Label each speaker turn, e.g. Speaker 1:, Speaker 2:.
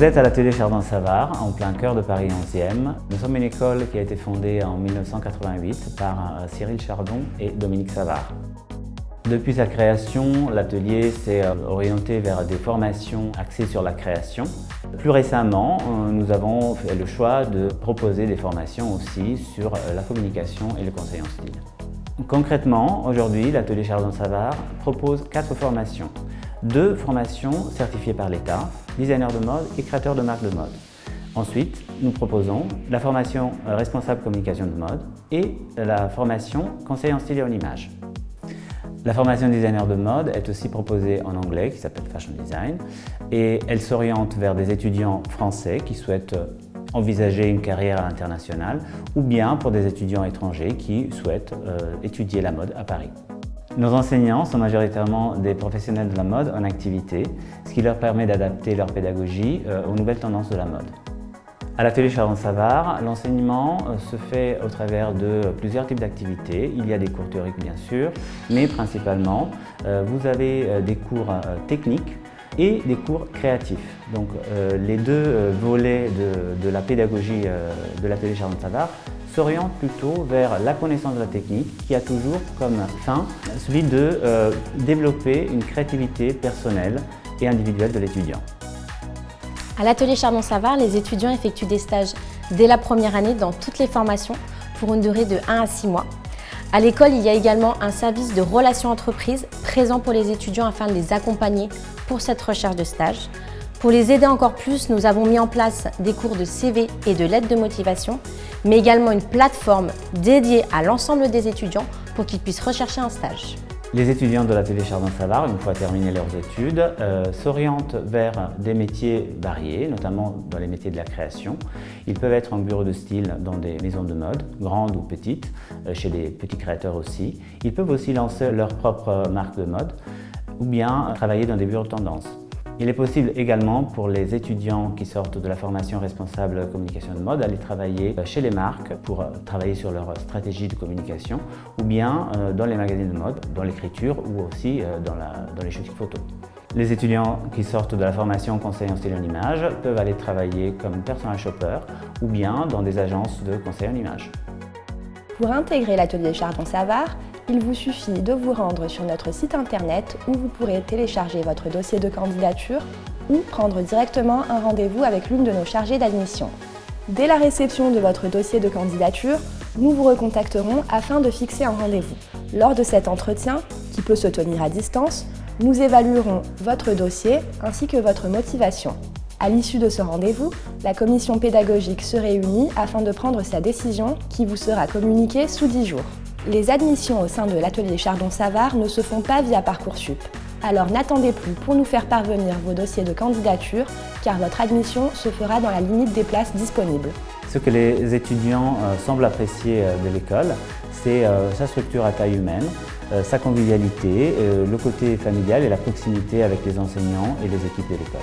Speaker 1: Vous êtes à l'atelier Chardon-Savart, en plein cœur de Paris 11e. Nous sommes une école qui a été fondée en 1988 par Cyril Chardon et Dominique Savart. Depuis sa création, l'atelier s'est orienté vers des formations axées sur la création. Plus récemment, nous avons fait le choix de proposer des formations aussi sur la communication et le conseil en style. Concrètement, aujourd'hui, l'atelier Chardon-Savart propose 4 formations. 2 formations certifiées par l'État, designer de mode et créateur de marque de mode. Ensuite, nous proposons la formation responsable communication de mode et la formation conseil en style et en image. La formation designer de mode est aussi proposée en anglais, qui s'appelle Fashion Design, et elle s'oriente vers des étudiants français qui souhaitent envisager une carrière à l'international, ou bien pour des étudiants étrangers qui souhaitent étudier la mode à Paris. Nos enseignants sont majoritairement des professionnels de la mode en activité, ce qui leur permet d'adapter leur pédagogie aux nouvelles tendances de la mode. À l'atelier Chardon-Savart, l'enseignement se fait au travers de plusieurs types d'activités. Il y a des cours théoriques bien sûr, mais principalement vous avez des cours techniques et des cours créatifs. Donc les 2 volets de la pédagogie de l'atelier Chardon-Savart s'orientent plutôt vers la connaissance de la technique qui a toujours comme fin celui de développer une créativité personnelle et individuelle de l'étudiant.
Speaker 2: À l'atelier Chardon-Savart, les étudiants effectuent des stages dès la première année dans toutes les formations pour une durée de 1 à 6 mois. À l'école, il y a également un service de relations entreprises présent pour les étudiants afin de les accompagner pour cette recherche de stage. Pour les aider encore plus, nous avons mis en place des cours de CV et de lettres de motivation, mais également une plateforme dédiée à l'ensemble des étudiants pour qu'ils puissent rechercher un stage.
Speaker 1: Les étudiants de l'atelier Chardon-Savart, une fois terminé leurs études, s'orientent vers des métiers variés, notamment dans les métiers de la création. Ils peuvent être en bureau de style dans des maisons de mode, grandes ou petites, chez des petits créateurs aussi. Ils peuvent aussi lancer leur propre marque de mode ou bien travailler dans des bureaux de tendance. Il est possible également pour les étudiants qui sortent de la formation responsable communication de mode d'aller travailler chez les marques pour travailler sur leur stratégie de communication ou bien dans les magazines de mode, dans l'écriture ou aussi dans les shootings photos. Les étudiants qui sortent de la formation conseil en style et en image peuvent aller travailler comme personal shopper ou bien dans des agences de conseil en image.
Speaker 3: Pour intégrer l'atelier Chardon-Savart, il vous suffit de vous rendre sur notre site internet où vous pourrez télécharger votre dossier de candidature ou prendre directement un rendez-vous avec l'une de nos chargées d'admission. Dès la réception de votre dossier de candidature, nous vous recontacterons afin de fixer un rendez-vous. Lors de cet entretien, qui peut se tenir à distance, nous évaluerons votre dossier ainsi que votre motivation. À l'issue de ce rendez-vous, la commission pédagogique se réunit afin de prendre sa décision qui vous sera communiquée sous 10 jours. Les admissions au sein de l'atelier Chardon-Savart ne se font pas via Parcoursup. Alors n'attendez plus pour nous faire parvenir vos dossiers de candidature car votre admission se fera dans la limite des places disponibles.
Speaker 1: Ce que les étudiants semblent apprécier de l'école, c'est sa structure à taille humaine, sa convivialité, le côté familial et la proximité avec les enseignants et les équipes de l'école.